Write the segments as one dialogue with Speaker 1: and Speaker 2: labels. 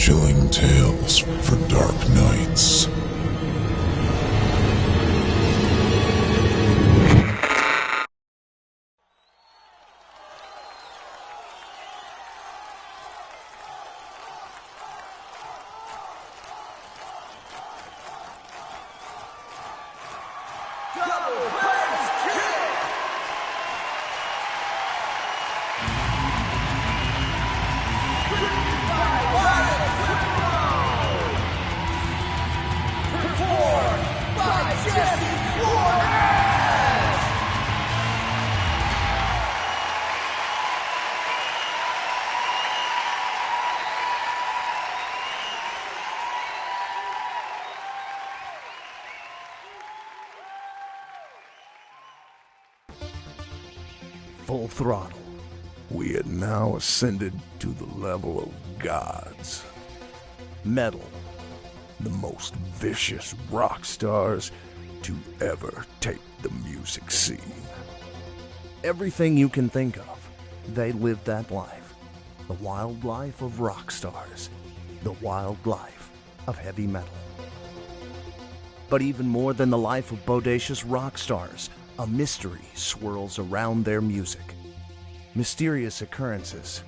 Speaker 1: chilling tales for dark nights.
Speaker 2: Full throttle.
Speaker 3: We had now ascended to the level of gods.
Speaker 2: Metal.
Speaker 3: The most vicious rock stars to ever take the music scene.
Speaker 2: Everything you can think of, they lived that life. The wild life of rock stars. The wild life of heavy metal. But even more than the life of bodacious rock stars, a mystery swirls around their music. Mysterious occurrences,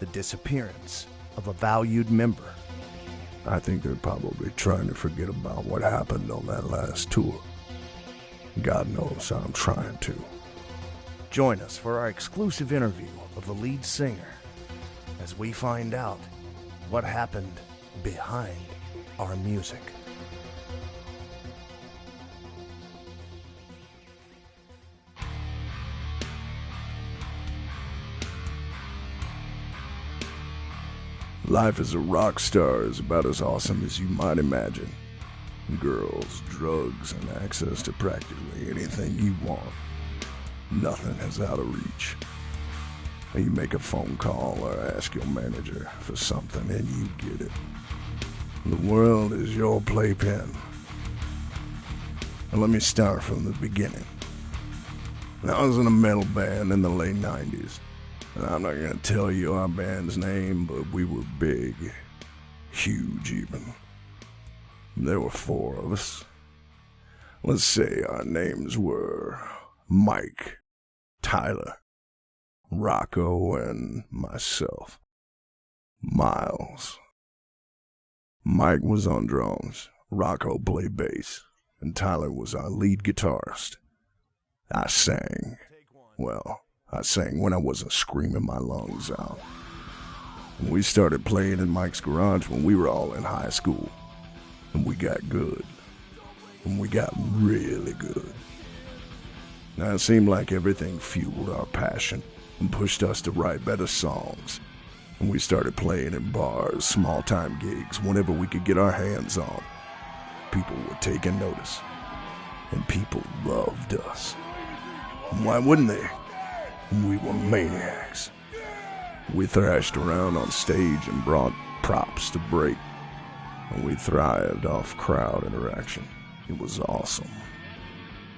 Speaker 2: the disappearance of a valued member.
Speaker 3: I think they're probably trying to forget about what happened on that last tour. God knows I'm trying to.
Speaker 2: Join us for our exclusive interview of the lead singer as we find out what happened behind our music.
Speaker 3: Life as a rock star is about as awesome as you might imagine. Girls, drugs, and access to practically anything you want. Nothing is out of reach. You make a phone call or ask your manager for something and you get it. The world is your playpen. And let me start from the beginning. I was in a metal band in the late 90s. And I'm not going to tell you our band's name, but we were big. Huge, even. There were 4 of us. Let's say our names were Mike, Tyler, Rocco, and myself. Miles. Mike was on drums, Rocco played bass, and Tyler was our lead guitarist. I sang. Well, I sang when I wasn't screaming my lungs out. And we started playing in Mike's garage when we were all in high school. And we got good. And we got really good. Now it seemed like everything fueled our passion and pushed us to write better songs. And we started playing in bars, small-time gigs, whenever we could get our hands on. People were taking notice. And people loved us. And why wouldn't they? We were maniacs. We thrashed around on stage and brought props to break. And we thrived off crowd interaction. It was awesome.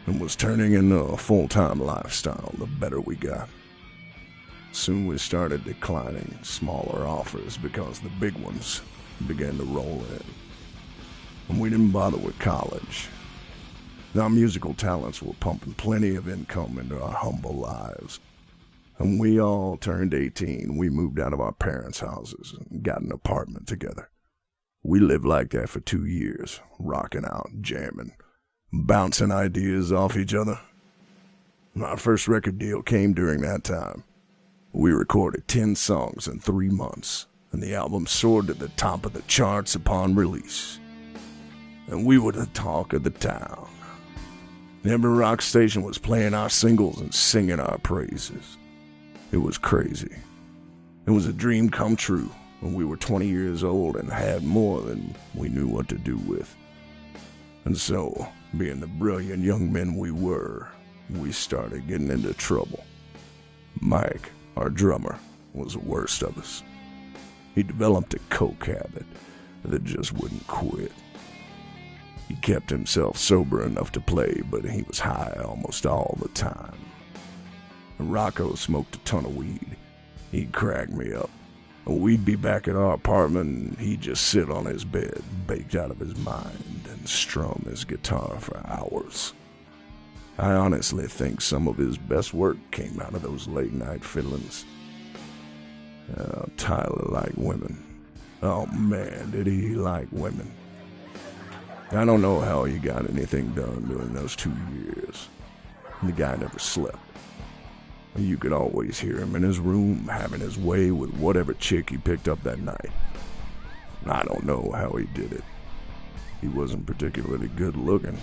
Speaker 3: It was turning into a full-time lifestyle the better we got. Soon we started declining smaller offers because the big ones began to roll in. And we didn't bother with college. Our musical talents were pumping plenty of income into our humble lives. And we all turned 18, we moved out of our parents' houses and got an apartment together. We lived like that for 2 years, rocking out, jamming, bouncing ideas off each other. Our first record deal came during that time. We recorded 10 songs in 3 months, and the album soared to the top of the charts upon release. And we were the talk of the town. Every rock station was playing our singles and singing our praises. It was crazy. It was a dream come true when we were 20 years old and had more than we knew what to do with. And so, being the brilliant young men we were, we started getting into trouble. Mike, our drummer, was the worst of us. He developed a coke habit that just wouldn't quit. He kept himself sober enough to play, but he was high almost all the time. Rocco smoked a ton of weed. He'd crack me up. We'd be back at our apartment and he'd just sit on his bed, baked out of his mind, and strum his guitar for hours. I honestly think some of his best work came out of those late-night fiddlings. Tyler liked women. Oh man, did he like women. I don't know how he got anything done during those 2 years. The guy never slept. You could always hear him in his room having his way with whatever chick he picked up that night. I don't know how he did it. He wasn't particularly good looking.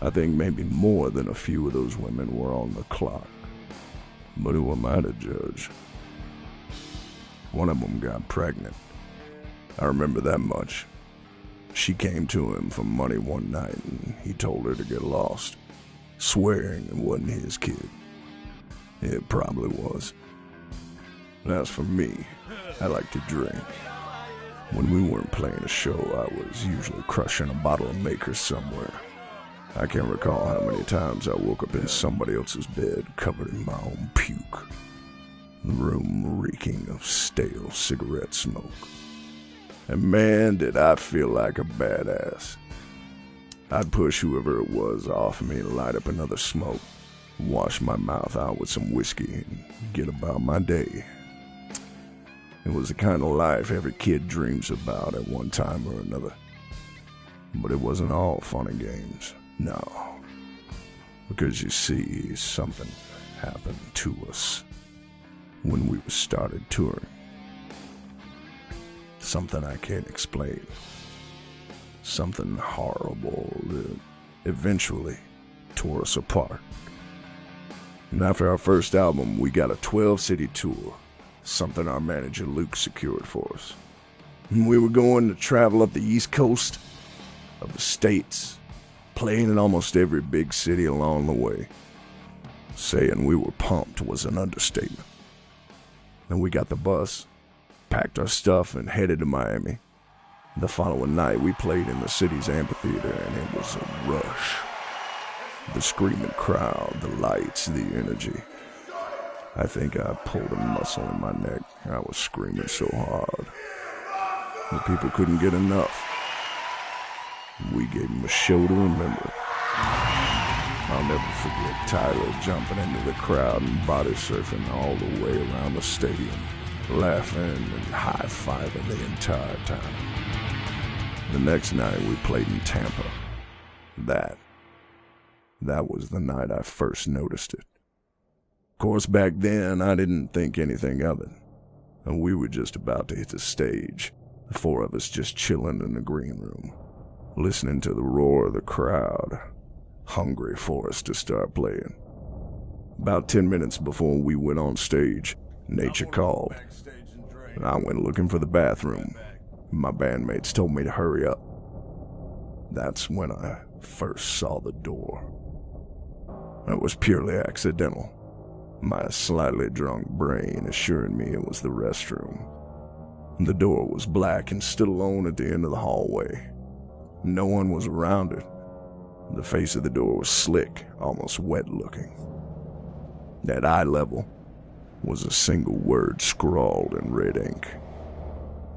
Speaker 3: I think maybe more than a few of those women were on the clock. But who am I to judge? One of them got pregnant. I remember that much. She came to him for money one night and he told her to get lost, swearing it wasn't his kid. It probably was. And as for me, I like to drink. When we weren't playing a show, I was usually crushing a bottle of Maker's somewhere. I can't recall how many times I woke up in somebody else's bed covered in my own puke. The room reeking of stale cigarette smoke. And man, did I feel like a badass. I'd push whoever it was off me to light up another smoke, wash my mouth out with some whiskey, and get about my day. It was the kind of life every kid dreams about at one time or another. But it wasn't all fun and games, no. Because you see, something happened to us when we started touring. Something I can't explain. Something horrible that eventually tore us apart. And after our first album, we got a 12-city tour, something our manager Luke secured for us. And we were going to travel up the east coast of the States, playing in almost every big city along the way. Saying we were pumped was an understatement. Then we got the bus, packed our stuff, and headed to Miami. The following night, we played in the city's amphitheater, and it was a rush. The screaming crowd, the lights, the energy. I think I pulled a muscle in my neck. I was screaming so hard. The people couldn't get enough. We gave them a show to remember. I'll never forget Tyler jumping into the crowd and body surfing all the way around the stadium, laughing and high-fiving the entire time. The next night we played in Tampa. That was the night I first noticed it. Of course, back then I didn't think anything of it. And we were just about to hit the stage, the four of us just chilling in the green room, listening to the roar of the crowd, hungry for us to start playing. About 10 minutes before we went on stage, nature called. And I went looking for the bathroom. My bandmates told me to hurry up. That's when I first saw the door. It was purely accidental. My slightly drunk brain assuring me it was the restroom. The door was black and stood alone at the end of the hallway. No one was around it. The face of the door was slick, almost wet-looking. At eye level was a single word scrawled in red ink.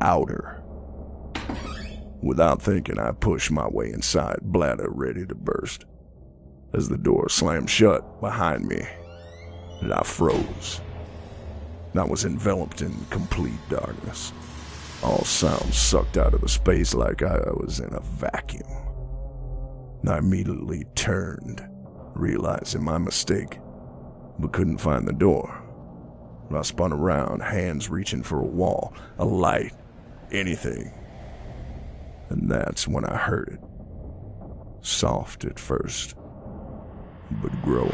Speaker 3: Outer. Without thinking, I pushed my way inside, bladder ready to burst. As the door slammed shut behind me, I froze. I was enveloped in complete darkness. All sounds sucked out of the space like I was in a vacuum. I immediately turned, realizing my mistake, but couldn't find the door. I spun around, hands reaching for a wall, a light, anything. And that's when I heard it. Soft at first, but growing.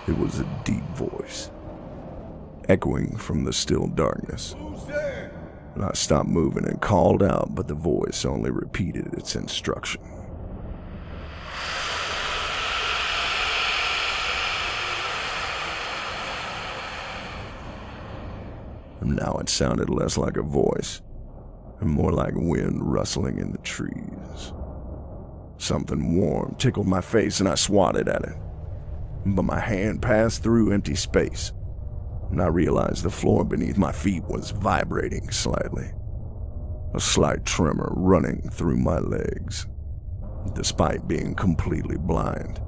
Speaker 3: It was a deep voice, echoing from the still darkness. And I stopped moving and called out, but the voice only repeated its instruction. Now it sounded less like a voice, and more like wind rustling in the trees. Something warm tickled my face and I swatted at it. But my hand passed through empty space, and I realized the floor beneath my feet was vibrating slightly. A slight tremor running through my legs. Despite being completely blind,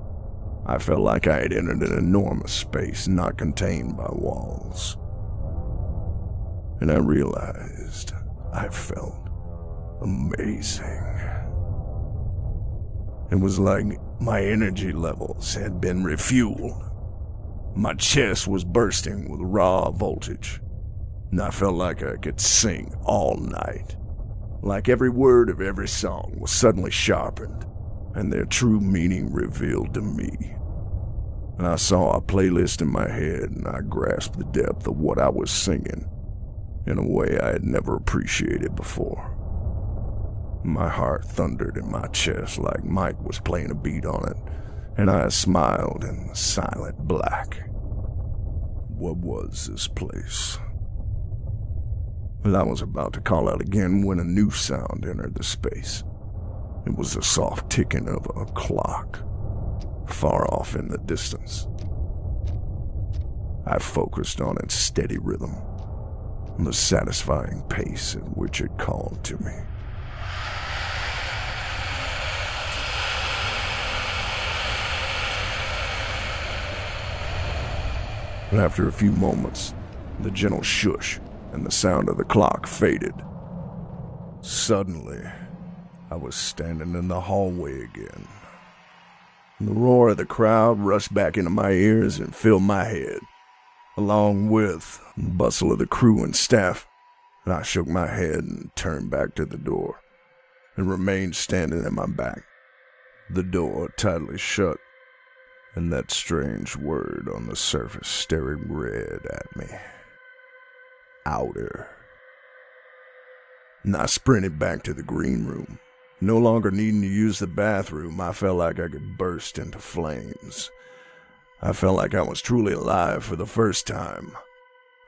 Speaker 3: I felt like I had entered an enormous space not contained by walls. And I realized I felt amazing. It was like my energy levels had been refueled. My chest was bursting with raw voltage, and I felt like I could sing all night. Like every word of every song was suddenly sharpened, and their true meaning revealed to me. And I saw a playlist in my head, and I grasped the depth of what I was singing in a way I had never appreciated before. My heart thundered in my chest like Mike was playing a beat on it, and I smiled in the silent black. What was this place? Well, I was about to call out again when a new sound entered the space. It was the soft ticking of a clock, far off in the distance. I focused on its steady rhythm, the satisfying pace at which it called to me. After a few moments, the gentle shush and the sound of the clock faded. Suddenly, I was standing in the hallway again. The roar of the crowd rushed back into my ears and filled my head, along with the bustle of the crew and staff. And I shook my head and turned back to the door, and remained standing at my back, the door tightly shut, and that strange word on the surface staring red at me. Outer. And I sprinted back to the green room. No longer needing to use the bathroom, I felt like I could burst into flames. I felt like I was truly alive for the first time.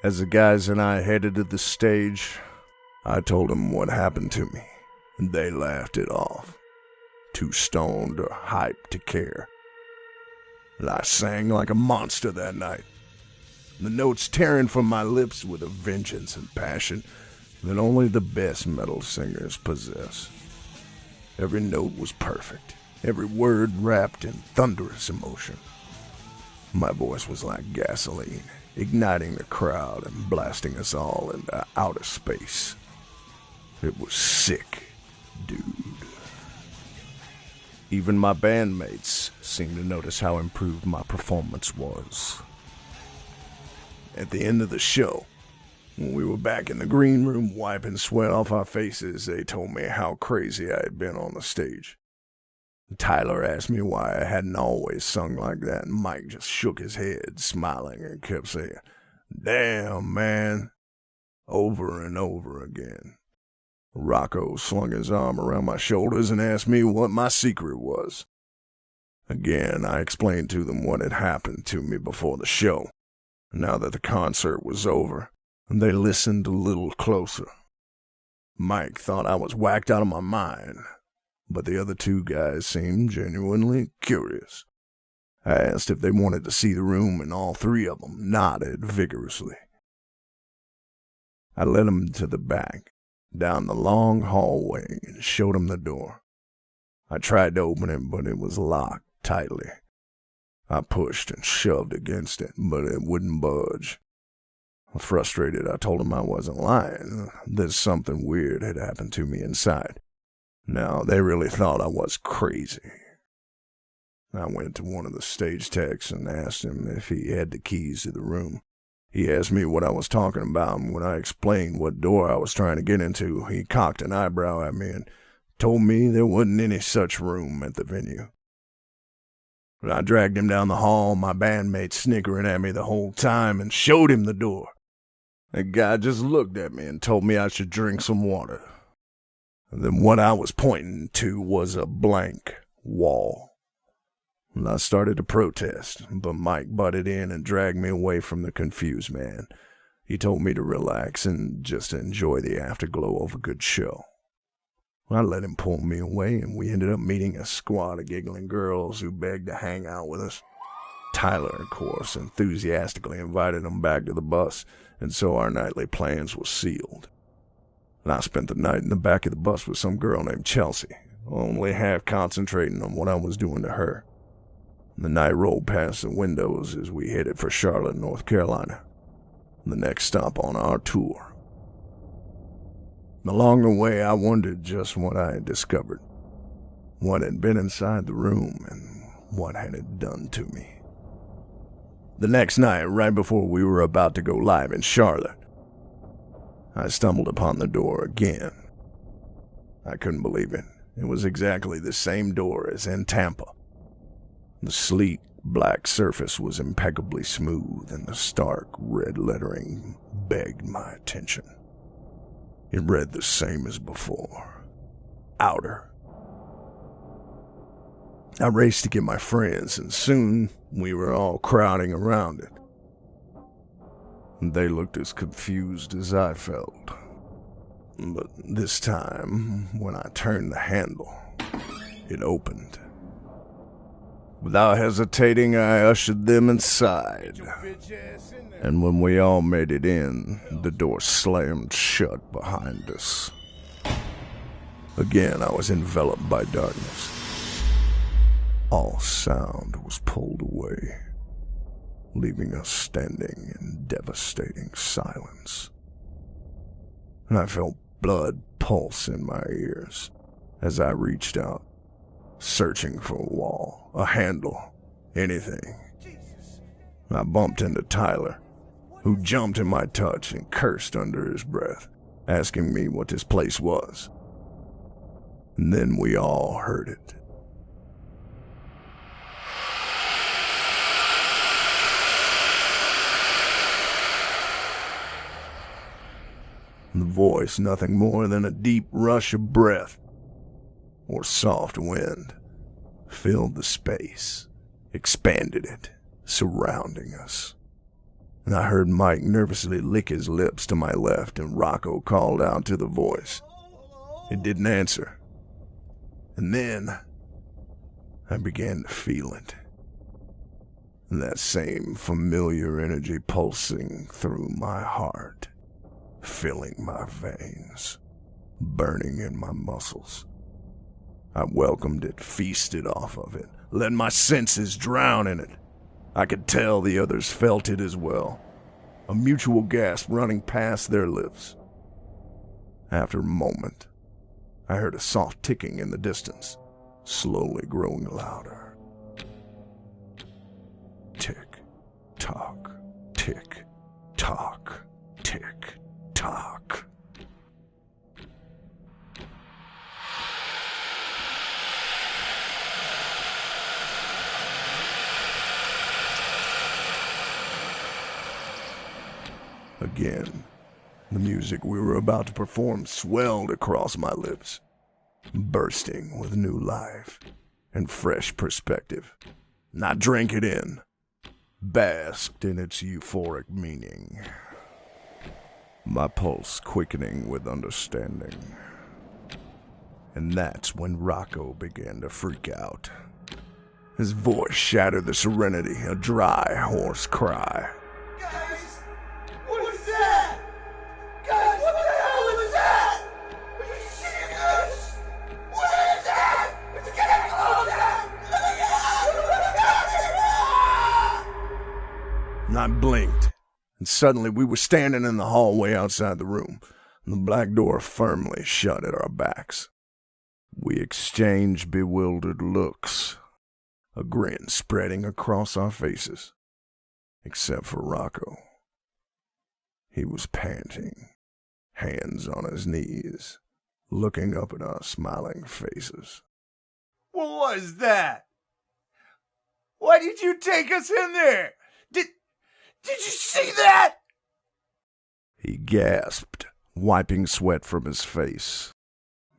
Speaker 3: As the guys and I headed to the stage, I told them what happened to me, and they laughed it off, too stoned or hyped to care. And I sang like a monster that night, the notes tearing from my lips with a vengeance and passion that only the best metal singers possess. Every note was perfect, every word wrapped in thunderous emotion. My voice was like gasoline, igniting the crowd and blasting us all into outer space. It was sick, dude. Even my bandmates seemed to notice how improved my performance was. At the end of the show, when we were back in the green room wiping sweat off our faces, they told me how crazy I had been on the stage. Tyler asked me why I hadn't always sung like that, and Mike just shook his head, smiling, and kept saying, "Damn, man," over and over again. Rocco slung his arm around my shoulders and asked me what my secret was. Again, I explained to them what had happened to me before the show. Now that the concert was over, they listened a little closer. Mike thought I was whacked out of my mind, but the other two guys seemed genuinely curious. I asked if they wanted to see the room, and all three of them nodded vigorously. I led them to the back, down the long hallway, and showed them the door. I tried to open it, but it was locked tightly. I pushed and shoved against it, but it wouldn't budge. Frustrated, I told them I wasn't lying, that something weird had happened to me inside. Now, they really thought I was crazy. I went to one of the stage techs and asked him if he had the keys to the room. He asked me what I was talking about, and when I explained what door I was trying to get into, he cocked an eyebrow at me and told me there wasn't any such room at the venue. I dragged him down the hall, my bandmate snickering at me the whole time, and showed him the door. The guy just looked at me and told me I should drink some water. And then what I was pointing to was a blank wall. And I started to protest, but Mike butted in and dragged me away from the confused man. He told me to relax and just enjoy the afterglow of a good show. I let him pull me away, and we ended up meeting a squad of giggling girls who begged to hang out with us. Tyler, of course, enthusiastically invited them back to the bus, and so our nightly plans were sealed. And I spent the night in the back of the bus with some girl named Chelsea, only half concentrating on what I was doing to her. The night rolled past the windows as we headed for Charlotte, North Carolina, the next stop on our tour. Along the way, I wondered just what I had discovered, what had been inside the room, and what had it done to me. The next night, right before we were about to go live in Charlotte, I stumbled upon the door again. I couldn't believe it. It was exactly the same door as in Tampa. The sleek, black surface was impeccably smooth, and the stark, red lettering begged my attention. It read the same as before. Outer. I raced to get my friends, and soon we were all crowding around it. They looked as confused as I felt. But this time, when I turned the handle, it opened. Without hesitating, I ushered them inside. And when we all made it in, the door slammed shut behind us. Again, I was enveloped by darkness. All sound was pulled away, leaving us standing in devastating silence. And I felt blood pulse in my ears as I reached out, searching for a wall, a handle, anything. I bumped into Tyler, who jumped in my touch and cursed under his breath, asking me what this place was. And then we all heard it. The voice, nothing more than a deep rush of breath or soft wind, filled the space, expanded it, surrounding us. And I heard Mike nervously lick his lips to my left, and Rocco called out to the voice. It didn't answer. And then I began to feel it. That same familiar energy pulsing through my heart, filling my veins, burning in my muscles. I welcomed it, feasted off of it, let my senses drown in it. I could tell the others felt it as well, a mutual gasp running past their lips. After a moment, I heard a soft ticking in the distance, slowly growing louder. Tick, tock, tick, tock, tick, tock. Again, the music we were about to perform swelled across my lips, bursting with new life and fresh perspective. And I drank it in, basked in its euphoric meaning, my pulse quickening with understanding. And that's when Rocco began to freak out. His voice shattered the serenity, a dry, hoarse cry. And I blinked, and suddenly we were standing in the hallway outside the room, and the black door firmly shut at our backs. We exchanged bewildered looks, a grin spreading across our faces, except for Rocco. He was panting, hands on his knees, looking up at our smiling faces.
Speaker 4: What was that? Why did you take us in there? Did you see that?
Speaker 3: He gasped, wiping sweat from his face.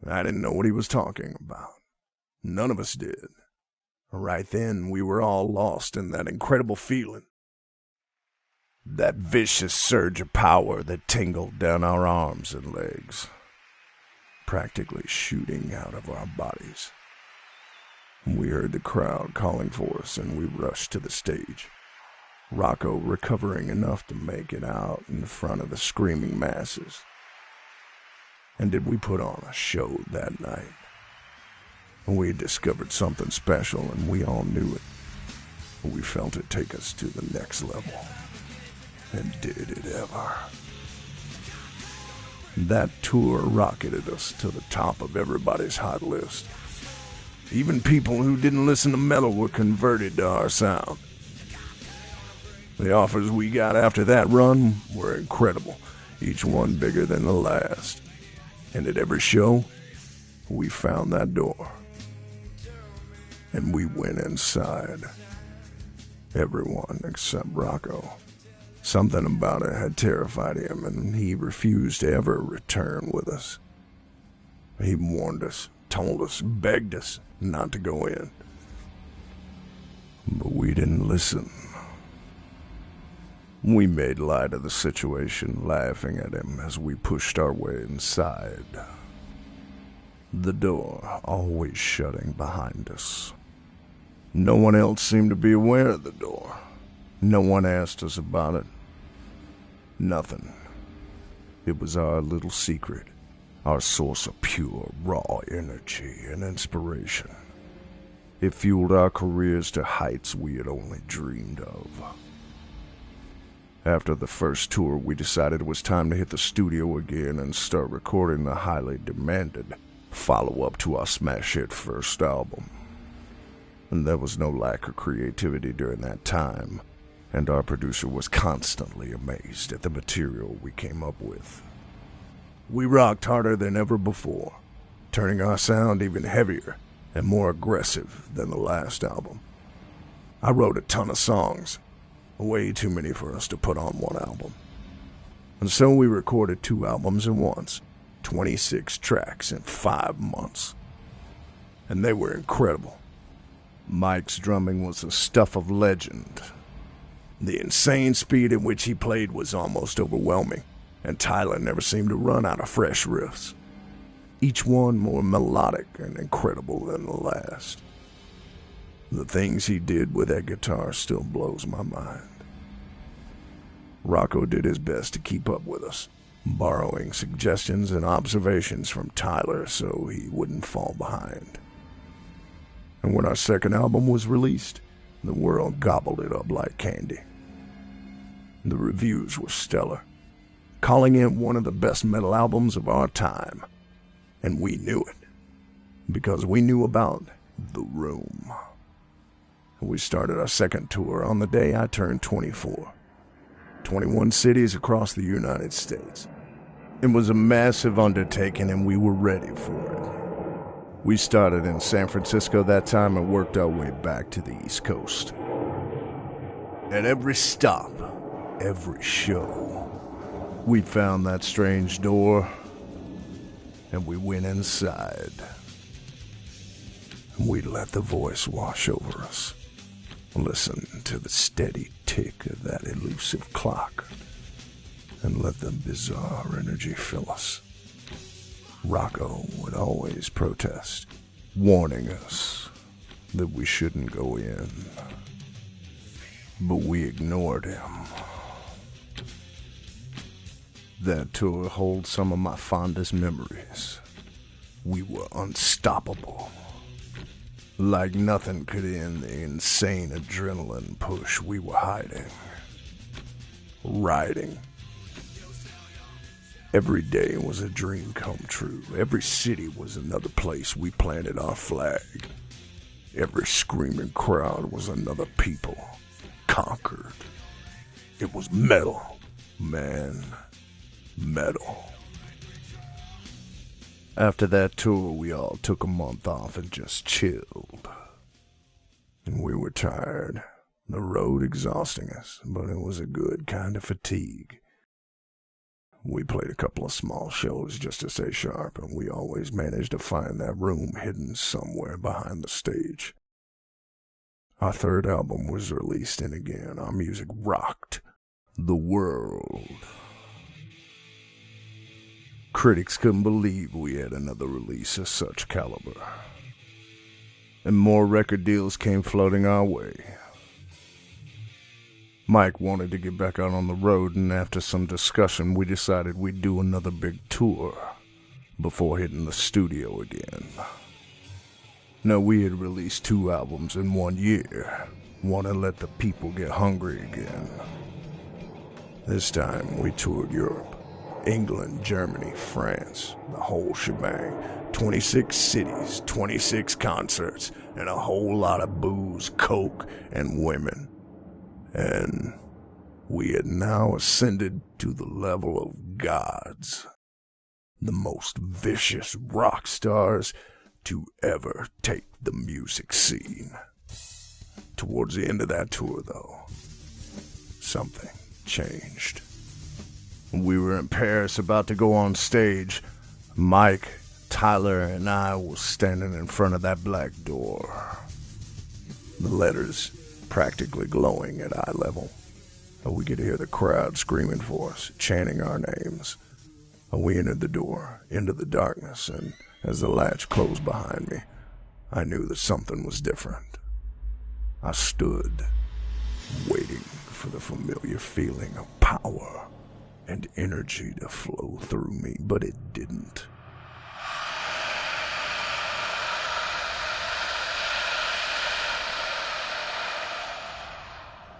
Speaker 3: I didn't know what he was talking about. None of us did. Right then, we were all lost in that incredible feeling. That vicious surge of power that tingled down our arms and legs. practically shooting out of our bodies. We heard the crowd calling for us, and we rushed to the stage. Rocco recovering enough to make it out in front of the screaming masses. And did we put on a show that night? We had discovered something special, and we all knew it. We felt it take us to the next level. And did it ever. That tour rocketed us to the top of everybody's hot list. Even people who didn't listen to metal were converted to our sound. The offers we got after that run were incredible, each one bigger than the last. And at every show, we found that door. And we went inside. Everyone except Rocco. Something about it had terrified him, and he refused to ever return with us. He warned us, told us, begged us not to go in. But we didn't listen. We made light of the situation, laughing at him as we pushed our way inside. The door always shutting behind us. No one else seemed to be aware of the door. No one asked us about it. Nothing. It was our little secret, our source of pure, raw energy and inspiration. It fueled our careers to heights we had only dreamed of. After the first tour, we decided it was time to hit the studio again and start recording the highly demanded follow-up to our smash hit first album. And there was no lack of creativity during that time, and our producer was constantly amazed at the material we came up with. We rocked harder than ever before, turning our sound even heavier and more aggressive than the last album. I wrote a ton of songs, way too many for us to put on one album. And so we recorded 2 albums at once, 26 tracks in 5 months. And they were incredible. Mike's drumming was the stuff of legend. The insane speed at which he played was almost overwhelming, and Tyler never seemed to run out of fresh riffs. Each one more melodic and incredible than the last. The things he did with that guitar still blows my mind. Rocco did his best to keep up with us, borrowing suggestions and observations from Tyler so he wouldn't fall behind. And when our second album was released, the world gobbled it up like candy. The reviews were stellar, calling it one of the best metal albums of our time. And we knew it, because we knew about The Room. We started our second tour on the day I turned 24. 21 cities across the United States. It was a massive undertaking, and we were ready for it. We started in San Francisco that time and worked our way back to the East Coast. At every stop, every show, we found that strange door, and we went inside. We let the voice wash over us. Listen to the steady tick of that elusive clock, and let the bizarre energy fill us. Rocco would always protest, warning us that we shouldn't go in. But we ignored him. That tour holds some of my fondest memories. We were unstoppable. Like nothing could end the insane adrenaline push we were riding. Every day was a dream come true. Every city was another place we planted our flag. Every screaming crowd was another people conquered. It was metal, man, metal. After that tour, we all took a month off and just chilled. And we were tired, the road exhausting us, but it was a good kind of fatigue. We played a couple of small shows just to stay sharp, and we always managed to find that room hidden somewhere behind the stage. Our third album was released, and again, our music rocked the world. Critics couldn't believe we had another release of such caliber. And more record deals came flooding our way. Mike wanted to get back out on the road, and after some discussion, we decided we'd do another big tour before hitting the studio again. Now, we had released 2 albums in 1 year. Want to let the people get hungry again. This time, we toured Europe. England, Germany, France, the whole shebang. 26 cities, 26 concerts, and a whole lot of booze, coke, and women. And we had now ascended to the level of gods. The most vicious rock stars to ever take the music scene. Towards the end of that tour, though, something changed. When we were in Paris about to go on stage, Mike, Tyler, and I were standing in front of that black door. The letters practically glowing at eye level. We could hear the crowd screaming for us, chanting our names. We entered the door, into the darkness, and as the latch closed behind me, I knew that something was different. I stood, waiting for the familiar feeling of power and energy to flow through me, but it didn't.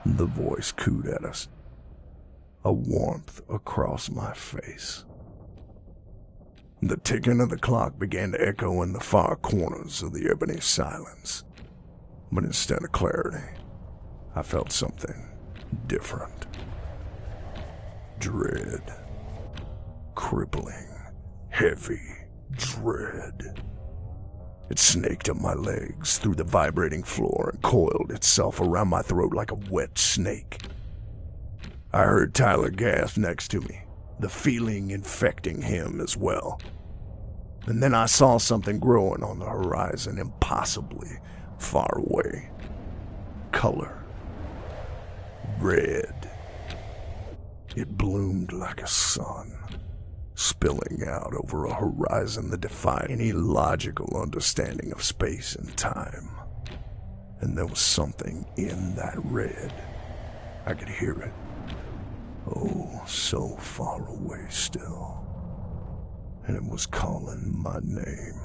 Speaker 3: The voice cooed at us, a warmth across my face. The ticking of the clock began to echo in the far corners of the ebony silence, but instead of clarity, I felt something different. Dread. Crippling, heavy dread. It snaked up my legs through the vibrating floor and coiled itself around my throat like a wet snake. I heard Tyler gasp next to me, the feeling infecting him as well. And then I saw something growing on the horizon, impossibly far away. Color. Red. It bloomed like a sun, spilling out over a horizon that defied any logical understanding of space and time. And there was something in that red. I could hear it. Oh, so far away still. And it was calling my name.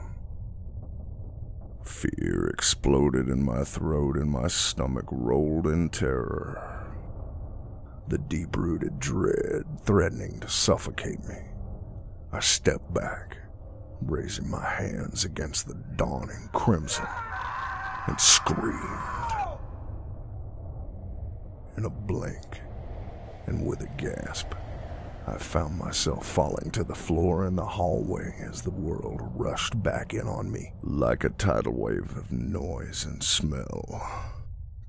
Speaker 3: Fear exploded in my throat and my stomach rolled in terror. The deep-rooted dread threatening to suffocate me. I stepped back, raising my hands against the dawning crimson, and screamed. In a blink, and with a gasp, I found myself falling to the floor in the hallway as the world rushed back in on me like a tidal wave of noise and smell.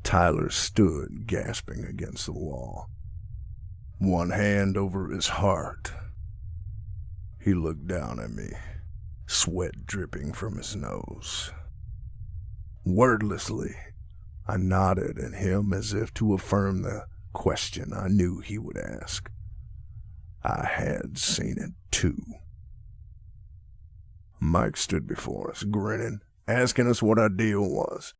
Speaker 3: Tyler stood gasping against the wall, one hand over his heart. He looked down at me, sweat dripping from his nose. Wordlessly, I nodded at him as if to affirm the question I knew he would ask. I had seen it too. Mike stood before us, grinning, asking us what our deal was.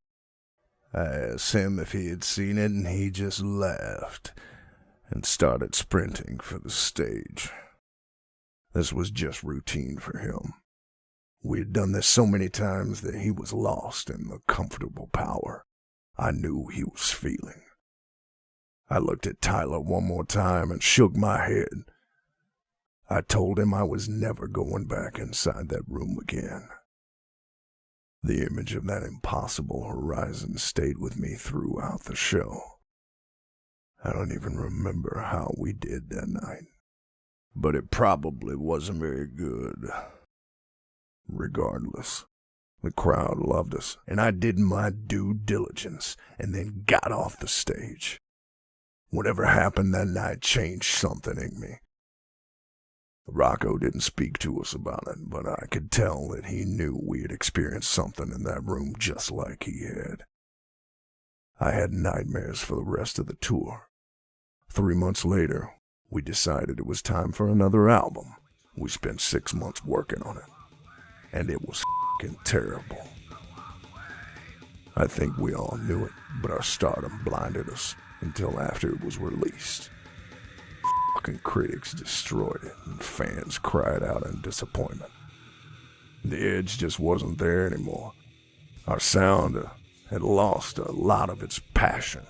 Speaker 3: I asked him if he had seen it, and he just laughed and started sprinting for the stage. This was just routine for him. We had done this so many times that he was lost in the comfortable power I knew he was feeling. I looked at Tyler one more time and shook my head. I told him I was never going back inside that room again. The image of that impossible horizon stayed with me throughout the show. I don't even remember how we did that night, but it probably wasn't very good. Regardless, the crowd loved us, and I did my due diligence and then got off the stage. Whatever happened that night changed something in me. Rocco didn't speak to us about it, but I could tell that he knew we had experienced something in that room just like he had. I had nightmares for the rest of the tour. 3 months later, we decided it was time for another album. We spent 6 months working on it, and it was f***ing terrible. I think we all knew it, but our stardom blinded us until after it was released. Fucking critics destroyed it, and fans cried out in disappointment. The edge just wasn't there anymore. Our sound had lost a lot of its passion,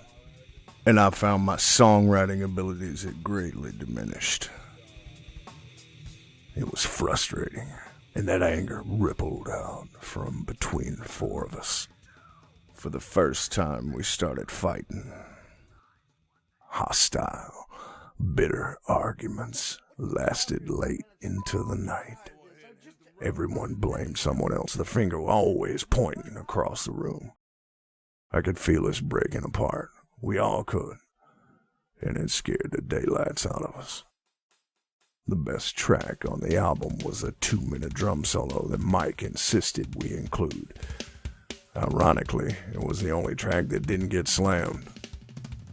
Speaker 3: and I found my songwriting abilities had greatly diminished. It was frustrating, and that anger rippled out from between the four of us. For the first time, we started fighting. Hostile, bitter arguments lasted late into the night. Everyone blamed someone else, the finger always pointing across the room. I could feel us breaking apart. We all could. And it scared the daylights out of us. The best track on the album was a 2-minute drum solo that Mike insisted we include. Ironically, it was the only track that didn't get slammed.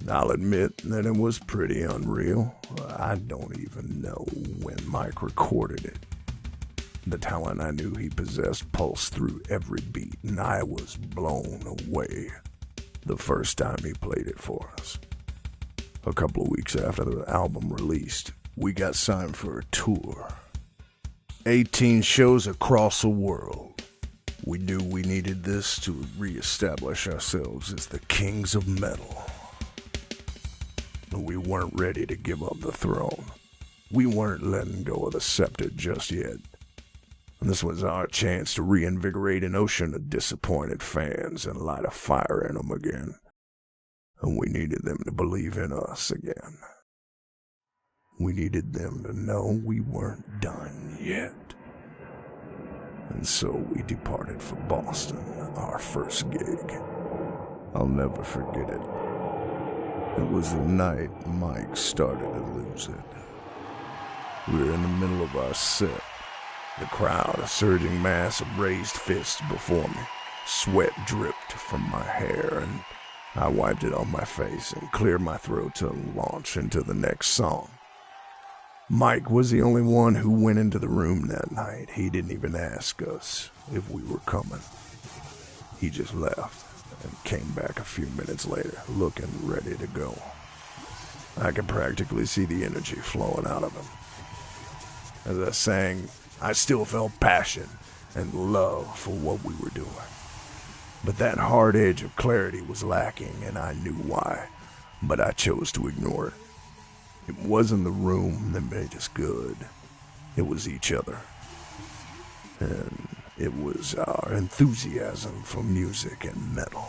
Speaker 3: I'll admit that it was pretty unreal. I don't even know when Mike recorded it. The talent I knew he possessed pulsed through every beat, and I was blown away the first time he played it for us. A couple of weeks after the album released, we got signed for a tour. 18 shows across the world. We knew we needed this to reestablish ourselves as the kings of metal. But we weren't ready to give up the throne. We weren't letting go of the scepter just yet. And this was our chance to reinvigorate an ocean of disappointed fans and light a fire in them again. And we needed them to believe in us again. We needed them to know we weren't done yet. And so we departed for Boston, our first gig. I'll never forget it. It was the night Mike started to lose it. We were in the middle of our set. The crowd, a surging mass of raised fists before me. Sweat dripped from my hair, and I wiped it on my face and cleared my throat to launch into the next song. Mike was the only one who went into the room that night. He didn't even ask us if we were coming. He just left and came back a few minutes later, looking ready to go. I could practically see the energy flowing out of him. As I sang, I still felt passion and love for what we were doing. But that hard edge of clarity was lacking, and I knew why, but I chose to ignore it. It wasn't the room that made us good. It was each other. And it was our enthusiasm for music and metal.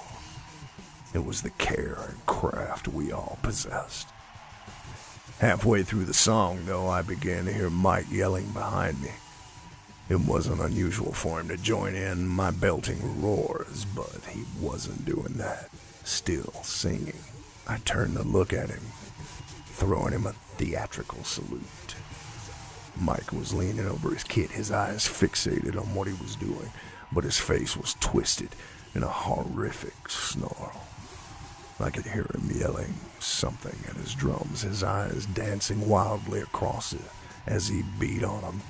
Speaker 3: It was the care and craft we all possessed. Halfway through the song, though, I began to hear Mike yelling behind me. It wasn't unusual for him to join in my belting roars, but he wasn't doing that. Still singing. I turned to look at him, throwing him a theatrical salute. Mike was leaning over his kit, his eyes fixated on what he was doing, but his face was twisted in a horrific snarl. I could hear him yelling something at his drums, his eyes dancing wildly across it as he beat on them.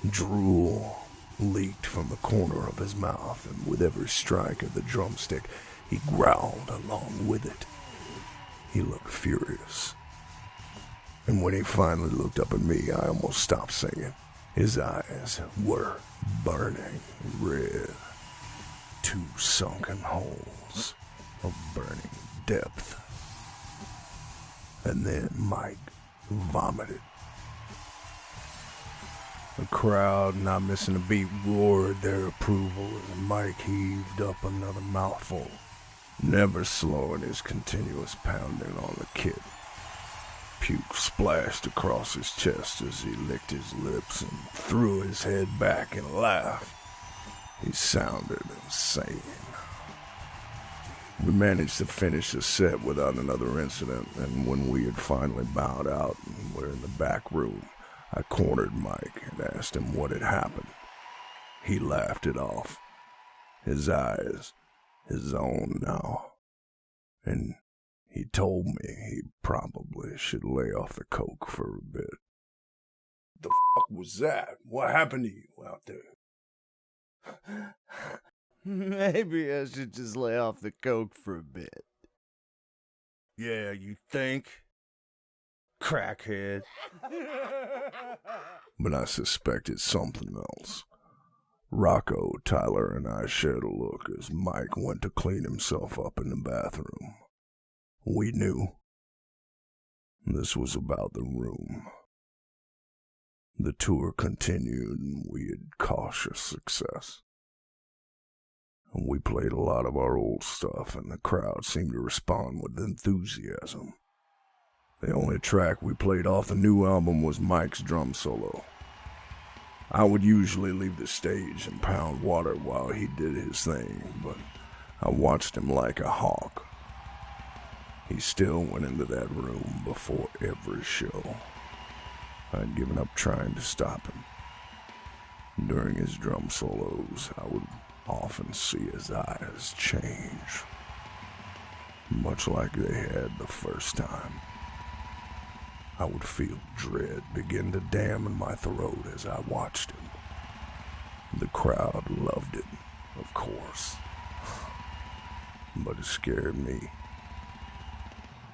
Speaker 3: Drool leaked from the corner of his mouth, and with every strike of the drumstick, he growled along with it. He looked furious. And when he finally looked up at me, I almost stopped singing. His eyes were burning red. 2 sunken holes of burning depth. And then Mike vomited. The crowd, not missing a beat, roared their approval as Mike heaved up another mouthful, never slowing his continuous pounding on the kit. Puke splashed across his chest as he licked his lips and threw his head back and laughed. He sounded insane. We managed to finish the set without another incident, and when we had finally bowed out and were in the back room, I cornered Mike and asked him what had happened. He laughed it off, his eyes his own now, and he told me he probably should lay off the coke for a bit. The fuck was that? What happened to you out there?
Speaker 2: Maybe I should just lay off the coke for a bit.
Speaker 4: Yeah, you think? Crackhead.
Speaker 3: But I suspected something else. Rocco, Tyler, and I shared a look as Mike went to clean himself up in the bathroom. We knew. This was about the room. The tour continued, and we had cautious success. We played a lot of our old stuff, and the crowd seemed to respond with enthusiasm. The only track we played off the new album was Mike's drum solo. I would usually leave the stage and pound water while he did his thing, but I watched him like a hawk. He still went into that room before every show. I'd given up trying to stop him. During his drum solos, I would often see his eyes change, much like they had the first time. I would feel dread begin to dam in my throat as I watched him. The crowd loved it, of course, but it scared me.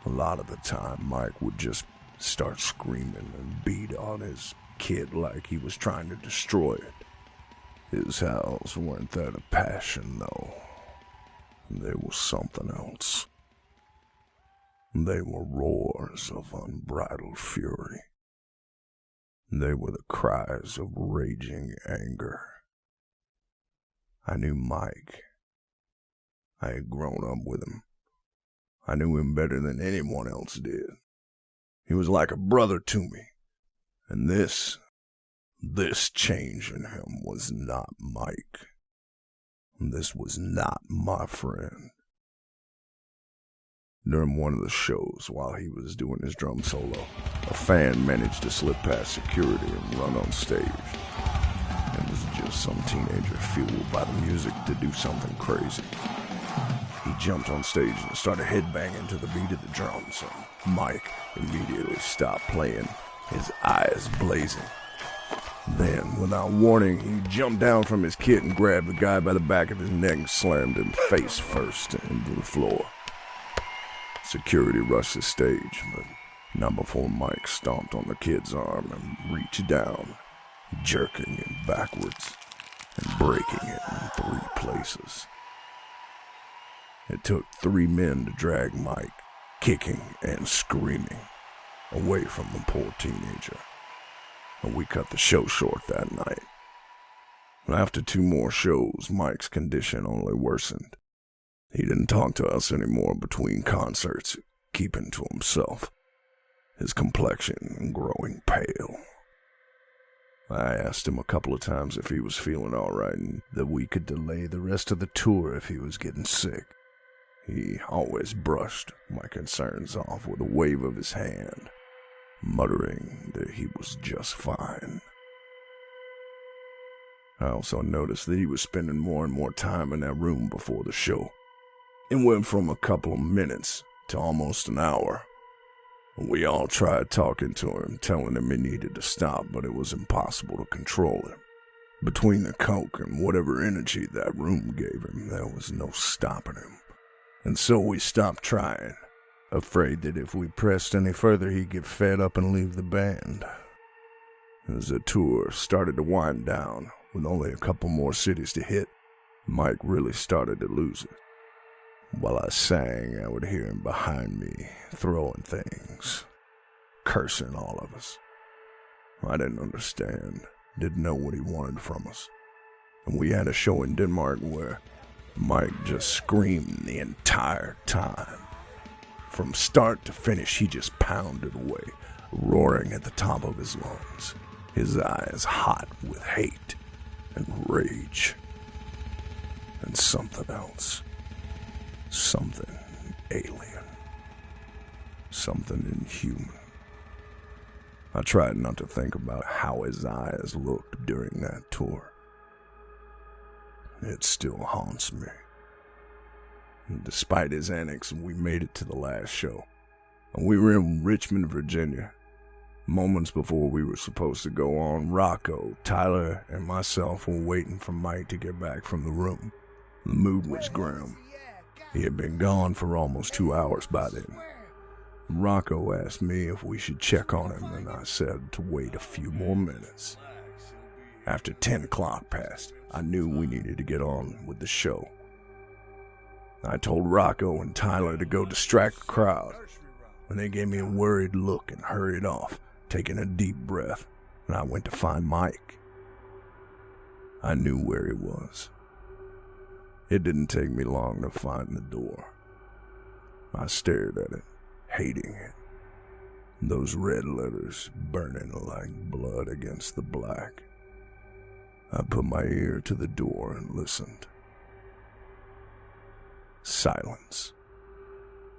Speaker 3: A lot of the time, Mike would just start screaming and beat on his kid like he was trying to destroy it. His howls weren't that of passion, though. There was something else. They were roars of unbridled fury. They were the cries of raging anger. I knew Mike. I had grown up with him. I knew him better than anyone else did. He was like a brother to me. And this change in him was not Mike. This was not my friend. During one of the shows, while he was doing his drum solo, a fan managed to slip past security and run on stage. It was just some teenager fueled by the music to do something crazy. He jumped on stage and started headbanging to the beat of the drums, and Mike immediately stopped playing, his eyes blazing. Then, without warning, he jumped down from his kit and grabbed the guy by the back of his neck and slammed him face first into the floor. Security rushed the stage, but not before Mike stomped on the kid's arm and reached down, jerking it backwards and breaking it in 3 places. It took 3 men to drag Mike, kicking and screaming, away from the poor teenager. And we cut the show short that night. After 2 more shows, Mike's condition only worsened. He didn't talk to us anymore between concerts, keeping to himself, his complexion growing pale. I asked him a couple of times if he was feeling all right and that we could delay the rest of the tour if he was getting sick. He always brushed my concerns off with a wave of his hand, muttering that he was just fine. I also noticed that he was spending more and more time in that room before the show. It went from a couple of minutes to almost an hour. We all tried talking to him, telling him he needed to stop, but it was impossible to control him. Between the coke and whatever energy that room gave him, there was no stopping him. And so we stopped trying, afraid that if we pressed any further, he'd get fed up and leave the band. As the tour started to wind down, with only a couple more cities to hit, Mike really started to lose it. While I sang, I would hear him behind me, throwing things, cursing all of us. I didn't understand, didn't know what he wanted from us. And we had a show in Denmark where Mike just screamed the entire time. From start to finish, he just pounded away, roaring at the top of his lungs, his eyes hot with hate and rage. And something else. Something alien. Something inhuman. I tried not to think about how his eyes looked during that tour. It still haunts me. And despite his antics, we made it to the last show. And we were in Richmond, Virginia. Moments before we were supposed to go on, Rocco, Tyler, and myself were waiting for Mike to get back from the room. The mood was grim. He had been gone for almost 2 hours by then. Rocco asked me if we should check on him, and I said to wait a few more minutes. After 10 o'clock passed, I knew we needed to get on with the show. I told Rocco and Tyler to go distract the crowd, and they gave me a worried look and hurried off, taking a deep breath, and I went to find Mike. I knew where he was. It didn't take me long to find the door. I stared at it, hating it. Those red letters burning like blood against the black. I put my ear to the door and listened. Silence.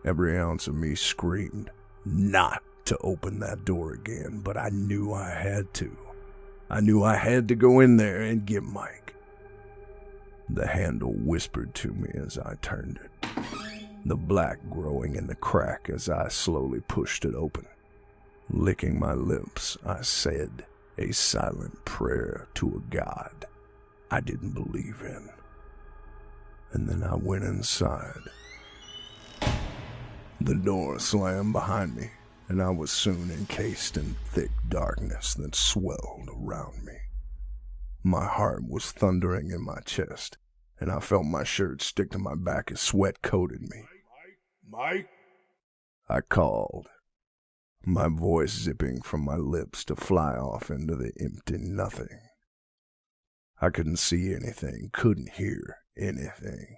Speaker 3: Every ounce of me screamed not to open that door again, but I knew I had to. I knew I had to go in there and get Mike. The handle whispered to me as I turned it, the black growing in the crack as I slowly pushed it open. Licking my lips, I said a silent prayer to a God I didn't believe in. And then I went inside. The door slammed behind me, and I was soon encased in thick darkness that swelled around me. My heart was thundering in my chest, and I felt my shirt stick to my back as sweat coated me.
Speaker 4: Mike?
Speaker 3: I called, my voice zipping from my lips to fly off into the empty nothing. I couldn't see anything, couldn't hear anything.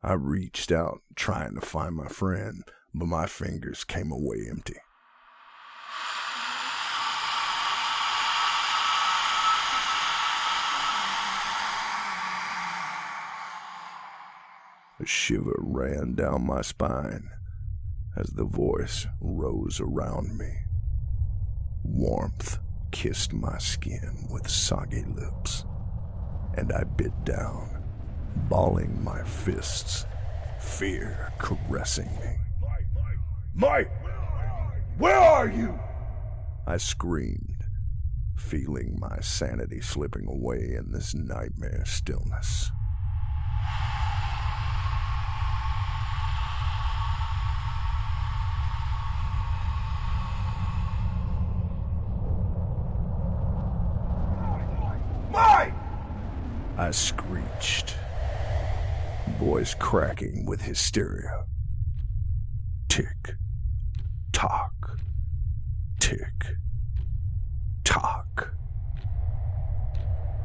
Speaker 3: I reached out, trying to find my friend, but my fingers came away empty. A shiver ran down my spine as the voice rose around me. Warmth kissed my skin with soggy lips, and I bit down, balling my fists, fear caressing me.
Speaker 4: Mike! Where are you?
Speaker 3: I screamed, feeling my sanity slipping away in this nightmare stillness. I screeched, voice cracking with hysteria. Tick, tock, tick, tock.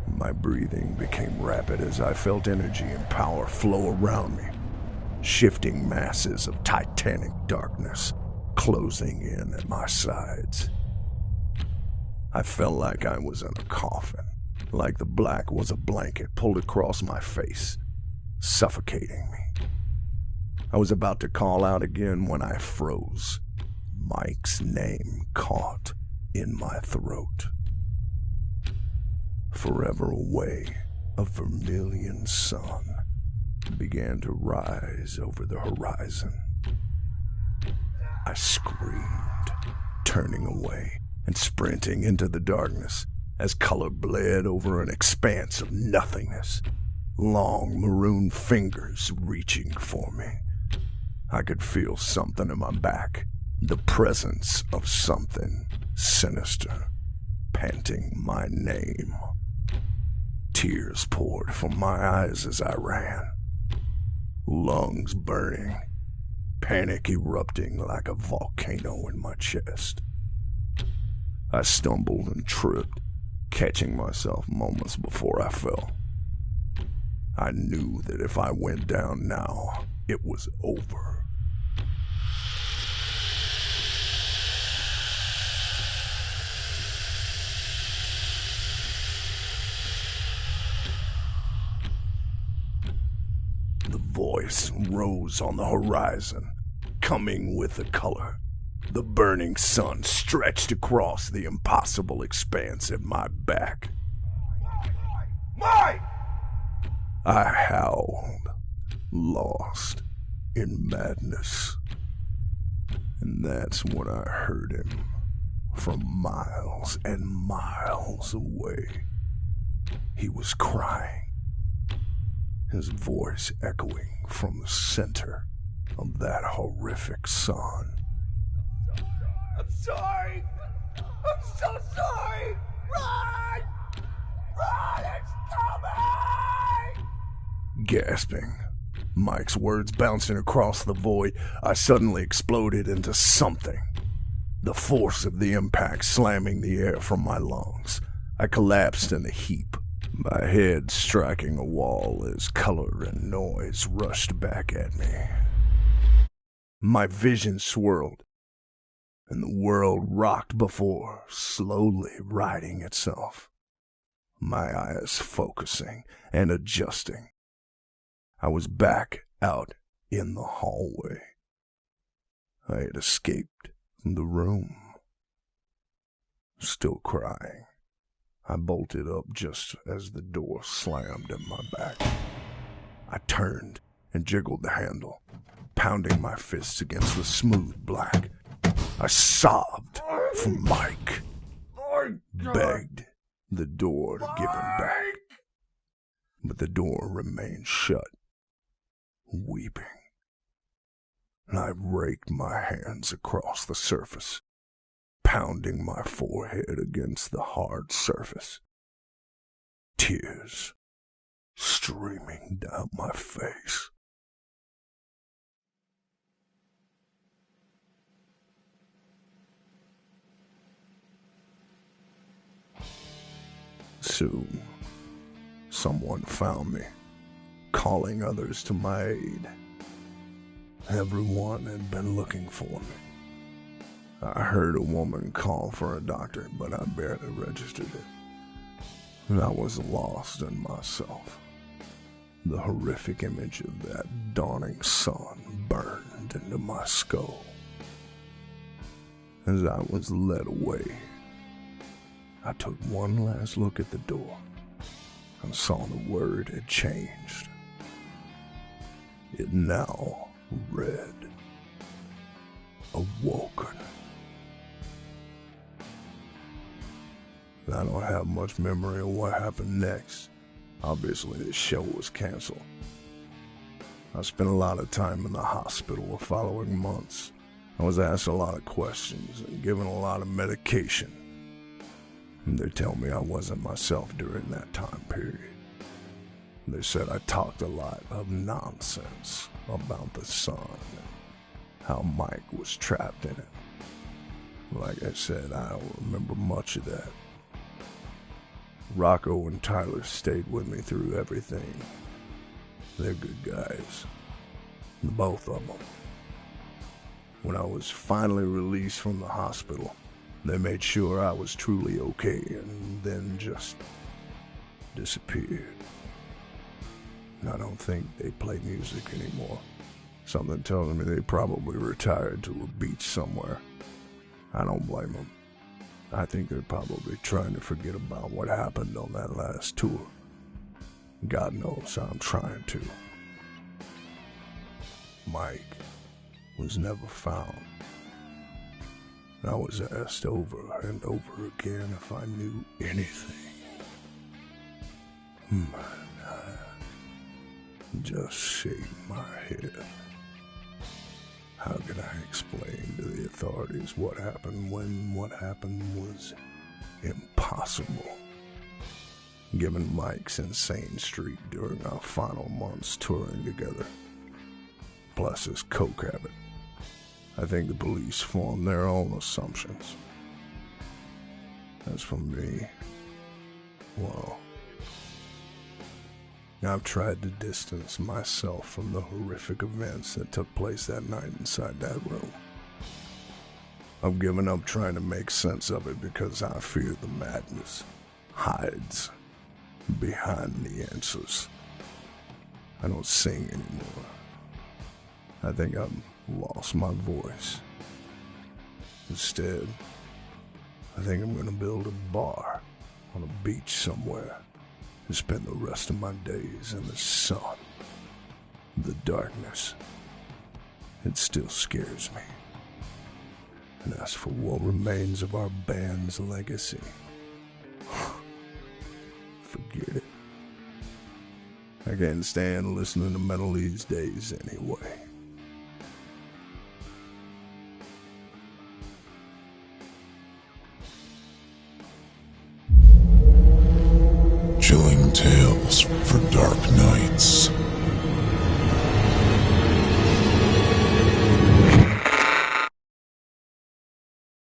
Speaker 3: My breathing became rapid as I felt energy and power flow around me, shifting masses of titanic darkness closing in at my sides. I felt like I was in a coffin, like the black was a blanket pulled across my face, suffocating me. I was about to call out again when I froze. Mike's name caught in my throat. Forever away, a vermilion sun began to rise over the horizon. I screamed, turning away and sprinting into the darkness as color bled over an expanse of nothingness, long maroon fingers reaching for me. I could feel something in my back, the presence of something sinister, panting my name. Tears poured from my eyes as I ran, lungs burning, panic erupting like a volcano in my chest. I stumbled and tripped, catching myself moments before I fell. I knew that if I went down now, it was over. The voice rose on the horizon, coming with the color. The burning sun stretched across the impossible expanse at my back.
Speaker 4: Mike!
Speaker 3: I howled, lost in madness. And that's when I heard him from miles and miles away. He was crying, his voice echoing from the center of that horrific sun.
Speaker 4: I'm sorry. I'm so sorry. Run! Run! It's coming!
Speaker 3: Gasping, Mike's words bouncing across the void, I suddenly exploded into something. The force of the impact slamming the air from my lungs. I collapsed in a heap, my head striking a wall as color and noise rushed back at me. My vision swirled, and the world rocked before, slowly righting itself. My eyes focusing and adjusting. I was back out in the hallway. I had escaped the room. Still crying, I bolted up just as the door slammed in my back. I turned and jiggled the handle, pounding my fists against the smooth black. I sobbed for Mike, begged the door to give him back. But the door remained shut, weeping. And I raked my hands across the surface, pounding my forehead against the hard surface. Tears streaming down my face. Soon, someone found me, calling others to my aid. Everyone had been looking for me. I heard a woman call for a doctor, but I barely registered it. And I was lost in myself. The horrific image of that dawning sun burned into my skull. As I was led away, I took one last look at the door and saw the word had changed. It now read, "Awoken." I don't have much memory of what happened next. Obviously, the show was canceled. I spent a lot of time in the hospital the following months. I was asked a lot of questions and given a lot of medication. And they tell me I wasn't myself during that time period. They said I talked a lot of nonsense about the sun and how Mike was trapped in it. Like I said, I don't remember much of that. Rocco and Tyler stayed with me through everything. They're good guys. Both of them. When I was finally released from the hospital, they made sure I was truly okay and then just disappeared. And I don't think they play music anymore. Something tells me they probably retired to a beach somewhere. I don't blame them. I think they're probably trying to forget about what happened on that last tour. God knows I'm trying to. Mike was never found. I was asked over and over again if I knew anything. I just shake my head. How can I explain to the authorities what happened when what happened was impossible? Given Mike's insane streak during our final months touring together, plus his coke habit, I think the police formed their own assumptions. As for me, well, I've tried to distance myself from the horrific events that took place that night inside that room. I've given up trying to make sense of it because I fear the madness hides behind the answers. I don't sing anymore. I think I've lost my voice. Instead, I think I'm gonna build a bar on a beach somewhere and spend the rest of my days in the sun. The darkness, it still scares me. And as for what remains of our band's legacy, forget it. I can't stand listening to metal these days anyway.
Speaker 1: Chilling tales for